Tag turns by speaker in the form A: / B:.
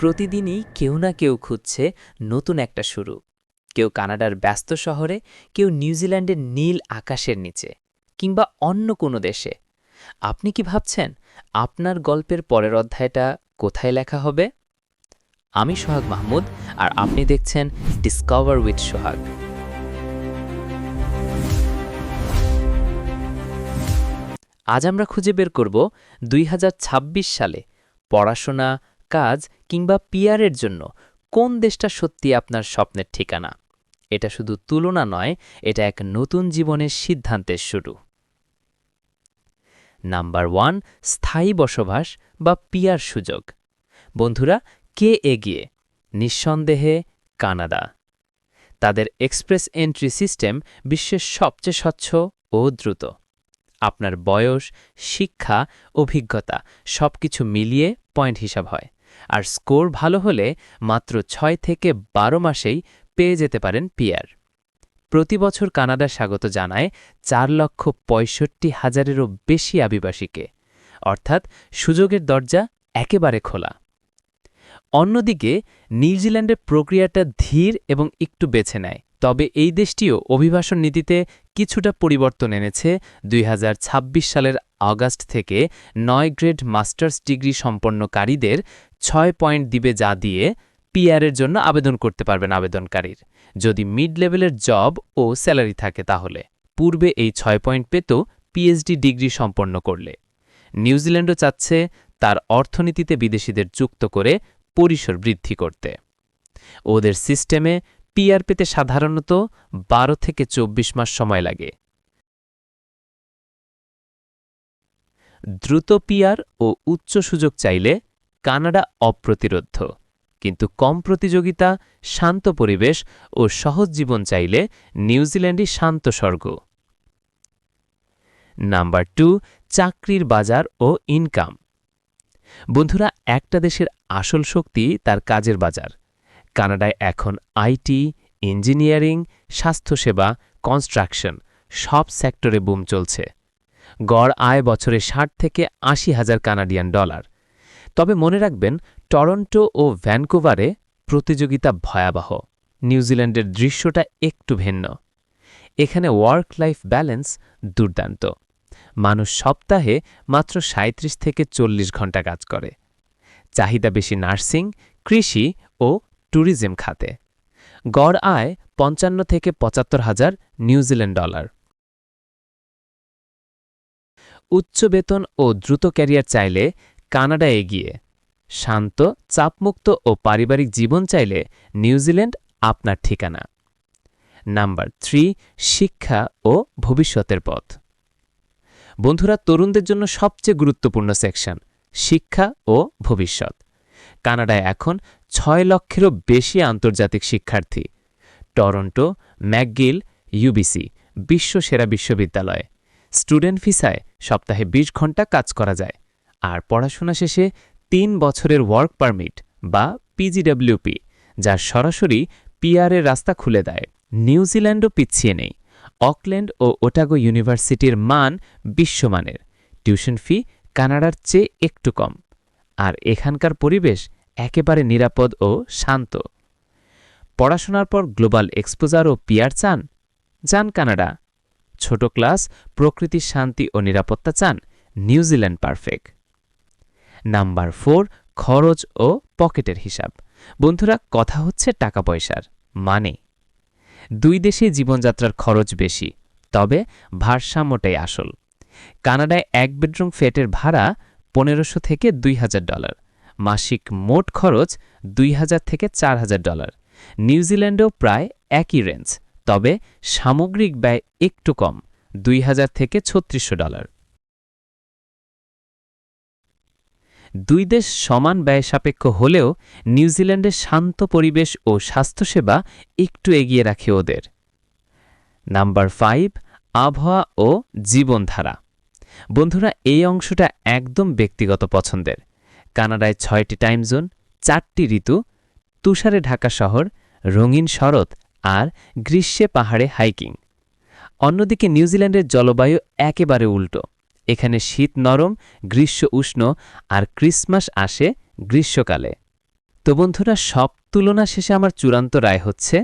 A: প্রতিদিনই কেউ না কেউ খুঁজছে নতুন একটা শুরু। কেউ কানাডার ব্যস্ত শহরে, কেউ নিউজিল্যান্ডের নীল আকাশের নিচে, কিংবা অন্য কোনো দেশে। আপনি কি ভাবছেন আপনার গল্পের পরের অধ্যায়টা কোথায় লেখা হবে? আমি সোহাগ মাহমুদ, আর আপনি দেখছেন ডিসকভার উইথ সোহাগ। আজ আমরা খুঁজে বের করব ২০২৬ সালে পড়াশোনা, কাজ কিংবা পিআরের জন্য কোন দেশটা সত্যি আপনার স্বপ্নের ঠিকানা। এটা শুধু তুলনা নয়, এটা এক নতুন জীবনের সিদ্ধান্তের শুরু। নাম্বার 1, স্থায়ী বসবাস বা পিআর সুযোগ। বন্ধুরা, কে এগিয়ে? নিঃসন্দেহে কানাডা। তাদের এক্সপ্রেস এন্ট্রি সিস্টেম বিশ্বের সবচেয়ে স্বচ্ছ ও দ্রুত। আপনার বয়স, শিক্ষা, অভিজ্ঞতা সবকিছু মিলিয়ে পয়েন্ট হিসাব হয়, আর স্কোর ভালো হলে মাত্র ৬ থেকে ১২ মাসেই পেয়ে যেতে পারেন পিআর। প্রতি বছর কানাডা স্বাগত জানায় ৪,৬৫,০০০-এরও বেশি অভিবাসীকে, অর্থাৎ সুযোগের দরজা একেবারে খোলা। অন্যদিকে নিউজিল্যান্ডের প্রক্রিয়াটা ধীর এবং একটু বেছে নেয়, তবে এই দেশটিও অভিবাসন নীতিতে কিছুটা পরিবর্তন এনেছে। ২০২৬ সালের আগস্ট থেকে ৯ গ্রেড মাস্টার্স ডিগ্রি সম্পন্নকারীদের ৬ পয়েন্ট দিবে, যা দিয়ে পিআরের জন্য আবেদন করতে পারবেন আবেদনকারীর, যদি মিড লেভেলের জব ও স্যালারি থাকে। তাহলে পূর্বে এই ৬ পয়েন্ট পেত পিএইচডি ডিগ্রি সম্পন্ন করলে। নিউজিল্যান্ডও চাচ্ছে তার অর্থনীতিতে বিদেশিদের যুক্ত করে পরিসর বৃদ্ধি করতে। ওদের সিস্টেমে পিআর পেতে সাধারণত ১২ থেকে ২৪ মাস সময় লাগে। দ্রুত পিআর ও উচ্চ সুযোগ চাইলে কানাডা অপ্রতিরোধ্য, কিন্তু কম প্রতিযোগিতা, শান্ত পরিবেশ ও সহজ জীবন চাইলে নিউজিল্যান্ডই শান্ত স্বর্গ। নাম্বার 2, চাকরির বাজার ও ইনকাম। বন্ধুরা, একটা দেশের আসল শক্তি তার কাজের বাজার। কানাডায় এখন আইটি, ইঞ্জিনিয়ারিং, স্বাস্থ্যসেবা, কনস্ট্রাকশন সব সেক্টরে বুম চলছে। গড় আয় বছরে ৬০ থেকে ৮০,০০০ কানাডিয়ান ডলার। তবে মনে রাখবেন, টরন্টো ও ভ্যানকুভারে প্রতিযোগিতা ভয়াবহ। নিউজিল্যান্ডের দৃশ্যটা একটু ভিন্ন। এখানে ওয়ার্ক লাইফ ব্যালেন্স দুর্দান্ত। মানুষ সপ্তাহে মাত্র ৩৭ থেকে ৪০ ঘণ্টা কাজ করে। চাহিদা বেশি নার্সিং, কৃষি ও ট্যুরিজম খাতে। গড় আয় ৫৫ থেকে ৭৫,০০০ নিউজিল্যান্ড ডলার। উচ্চ বেতন ও দ্রুত ক্যারিয়ার চাইলে কানাডা এগিয়ে। শান্ত, চাপমুক্ত ও পারিবারিক জীবন চাইলে নিউজিল্যান্ড আপনার ঠিকানা। নাম্বার 3, শিক্ষা ও ভবিষ্যতের পথ। বন্ধুরা, তরুণদের জন্য সবচেয়ে গুরুত্বপূর্ণ সেকশন শিক্ষা ও ভবিষ্যৎ। কানাডায় এখন ৬ লক্ষেরও বেশি আন্তর্জাতিক শিক্ষার্থী। টরন্টো, ম্যাকগিল, ইউবিসি বিশ্বসেরা বিশ্ববিদ্যালয়। স্টুডেন্ট ভিসায় সপ্তাহে ২০ ঘণ্টা কাজ করা যায়, আর পড়াশোনা শেষে ৩ বছরের ওয়ার্ক পারমিট বা পিজিডব্লিউপি, যা সরাসরি পিআরের রাস্তা খুলে দেয়। নিউজিল্যান্ডও পিছিয়ে নেই। অকল্যান্ড ও ওটাগো ইউনিভার্সিটির মান বিশ্বমানের। টিউশন ফি কানাডার চেয়ে একটু কম, আর এখানকার পরিবেশ একেবারে নিরাপদ ও শান্ত। পড়াশোনার পর গ্লোবাল এক্সপোজার ও পিআর চান? যান কানাডা। ছোট ক্লাস, প্রকৃতির শান্তি ও নিরাপত্তা চান? New Zealand perfect. নাম্বার 4, খরচ ও পকেটের হিসাব। বন্ধুরা, কথা হচ্ছে টাকা পয়সার। মানে দুই দেশে জীবনযাত্রার খরচ বেশি, তবে ভারসাম্যটাই আসল। কানাডায় এক বেডরুম ফ্ল্যাটের ভাড়া ১৫০০ থেকে ২,০০০ ডলার। মাসিক মোট খরচ ২,০০০ থেকে ৪,০০০ ডলার। নিউজিল্যান্ডেও প্রায় একই রেঞ্জ, তবে সামগ্রিক ব্যয় একটু কম, ২,০০০ থেকে ৩৬০০ ডলার। দুই দেশ সমান ব্যয় সাপেক্ষ হলেও নিউজিল্যান্ডের শান্ত পরিবেশ ও স্বাস্থ্যসেবা একটু এগিয়ে রাখে ওদের। নাম্বার 5, আবহাওয়া ও জীবনধারা। বন্ধুরা, এই অংশটা একদম ব্যক্তিগত পছন্দের। কানাডায় ৬টি টাইম জোন, ৪টি ঋতু, তুষারে ঢাকা শহর, রঙিন শরৎ আর গ্রীষ্মে পাহাড়ে হাইকিং। অন্যদিকে নিউজিল্যান্ডের জলবায়ু একেবারে উল্টো। এখানে শীত নরম, গ্রীষ্ম উষ্ণ, আর ক্রিসমাস আসে গ্রীষ্মকালে। তো বন্ধুরা, সব তুলনা শেষে আমার চূড়ান্ত রায় হচ্ছে